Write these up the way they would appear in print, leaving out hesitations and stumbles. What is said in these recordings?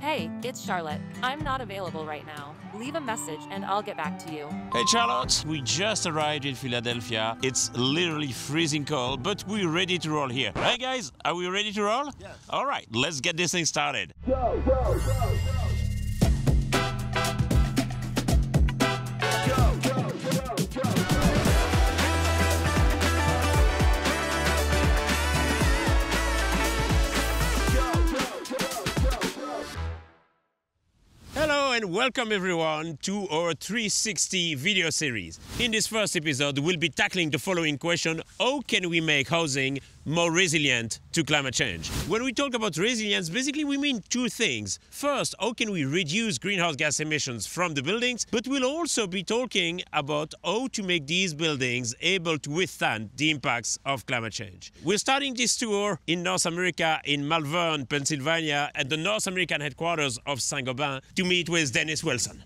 Hey, it's Charlotte. I'm not available right now. Leave a message and I'll get back to you. Hey Charlotte, we just arrived in Philadelphia. It's literally freezing cold, but we're ready to roll here. Hey guys, are we ready to roll? Yes. All right, let's get this thing started. Go, go, go, go. Hello and welcome everyone to our 360 video series. In this first episode, we'll be tackling the following question: how can we make housing more resilient to climate change? When we talk about resilience, basically we mean two things. First, how can we reduce greenhouse gas emissions from the buildings? But we'll also be talking about how to make these buildings able to withstand the impacts of climate change. We're starting this tour in North America, in Malvern, Pennsylvania, at the North American headquarters of Saint-Gobain, to meet with Dennis Wilson.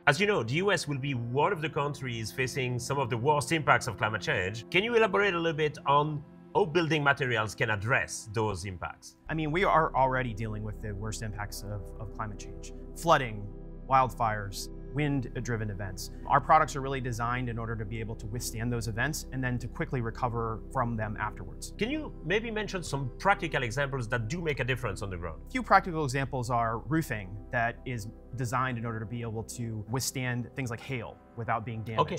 As you know, the US will be one of the countries facing some of the worst impacts of climate change. Can you elaborate a little bit on how building materials can address those impacts? I mean, we are already dealing with the worst impacts of climate change. Flooding, wildfires, wind-driven events. Our products are really designed in order to be able to withstand those events and then to quickly recover from them afterwards. Can you maybe mention some practical examples that do make a difference on the ground? A few practical examples are roofing that is designed in order to be able to withstand things like hail without being damaged. Okay.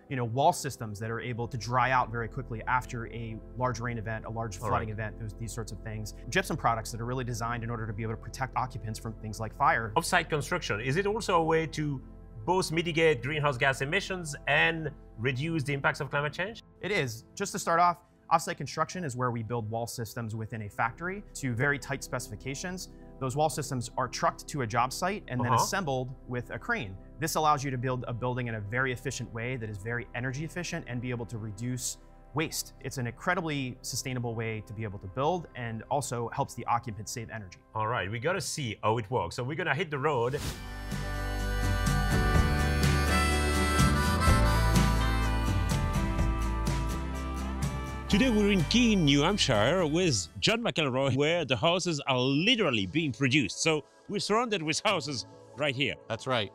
You know, wall systems that are able to dry out very quickly after a large rain event, a large flooding event, these sorts of things. Gypsum products that are really designed in order to be able to protect occupants from things like fire. Off-site construction, is it also a way to both mitigate greenhouse gas emissions and reduce the impacts of climate change? It is. Just to start off, off-site construction is where we build wall systems within a factory to very tight specifications. Those wall systems are trucked to a job site and then assembled with a crane. This allows you to build a building in a very efficient way that is very energy efficient and be able to reduce waste. It's an incredibly sustainable way to be able to build and also helps the occupants save energy. All right, we gotta see how it works. So we're gonna hit the road. Today we're in Keene, New Hampshire with John McElroy, where the houses are literally being produced. So we're surrounded with houses right here. That's right.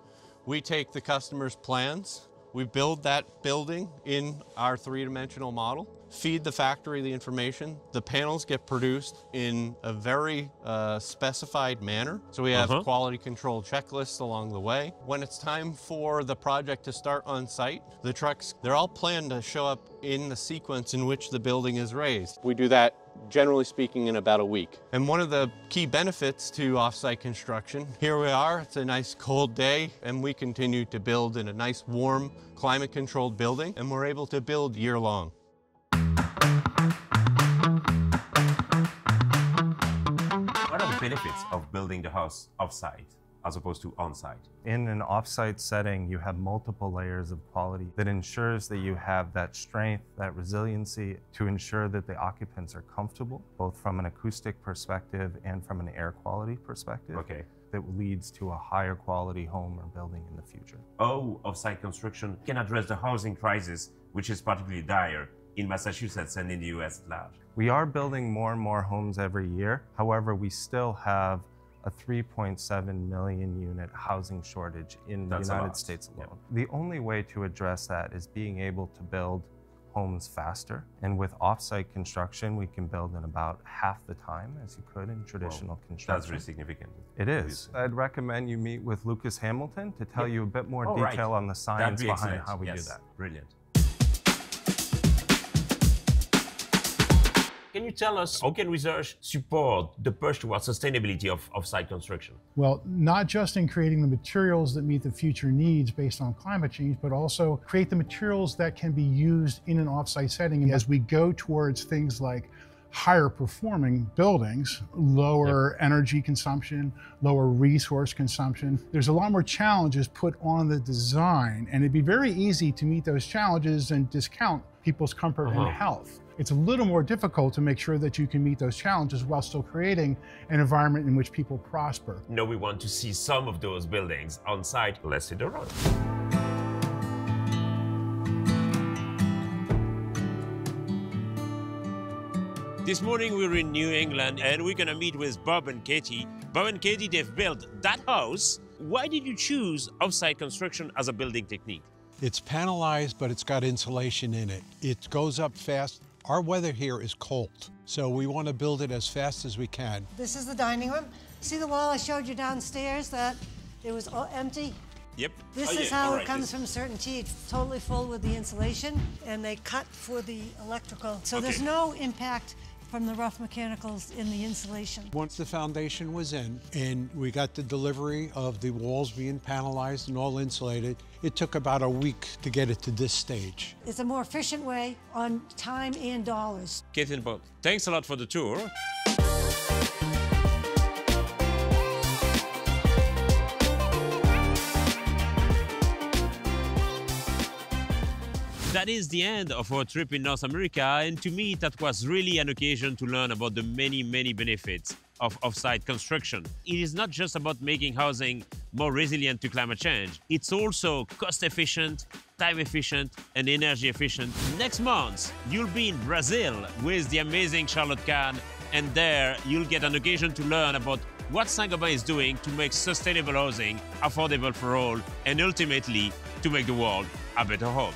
We take the customer's plans, we build that building in our three-dimensional model, feed the factory the information. The panels get produced in a very specified manner. So we have quality control checklists along the way. When it's time for the project to start on site, the trucks, they're all planned to show up in the sequence in which the building is raised. We do that, generally speaking, in about a week. And one of the key benefits to off-site construction, here we are, it's a nice cold day, and we continue to build in a nice warm, climate-controlled building, and we're able to build year-long. What are the benefits of building the house off-site as opposed to on-site? In an off-site setting, you have multiple layers of quality that ensures that you have that strength, that resiliency to ensure that the occupants are comfortable, both from an acoustic perspective and from an air quality perspective. Okay. That leads to a higher quality home or building in the future. How off-site construction can address the housing crisis, which is particularly dire in Massachusetts and in the US at large? We are building more and more homes every year. However, we still have a 3.7 million unit housing shortage in the United States alone. The only way to address that is being able to build homes faster. And with off-site construction, we can build in about half the time as you could in traditional construction. That's really significant. It is. I'd recommend you meet with Lucas Hamilton to tell you a bit more detail on the science behind how we do that. Brilliant. Can you tell us how can research support the push towards sustainability of off-site construction? Well, not just in creating the materials that meet the future needs based on climate change, but also create the materials that can be used in an off-site setting. And as we go towards things like higher performing buildings, lower energy consumption, lower resource consumption, there's a lot more challenges put on the design. And it'd be very easy to meet those challenges and discount people's comfort and health. It's a little more difficult to make sure that you can meet those challenges while still creating an environment in which people prosper. No, we want to see some of those buildings on site. Let's hit the road. This morning we're in New England and we're gonna meet with Bob and Katie. Bob and Katie, they've built that house. Why did you choose off-site construction as a building technique? It's panelized, but it's got insulation in it. It goes up fast. Our weather here is cold, so we want to build it as fast as we can. This is the dining room. See the wall I showed you downstairs that it was all empty? Yep. This is how it comes from CertainTeed. It's totally full with the insulation, and they cut for the electrical. So there's no impact from the rough mechanicals in the insulation. Once the foundation was in and we got the delivery of the walls being panelized and all insulated, it took about a week to get it to this stage. It's a more efficient way on time and dollars. Katie and Bob, thanks a lot for the tour. That is the end of our trip in North America, and to me that was really an occasion to learn about the many benefits of off-site construction. It is not just about making housing more resilient to climate change, it's also cost-efficient, time-efficient, and energy-efficient. Next month, you'll be in Brazil with the amazing Charlotte Kahn, and there you'll get an occasion to learn about what Saint-Gobain is doing to make sustainable housing affordable for all, and ultimately to make the world a better home.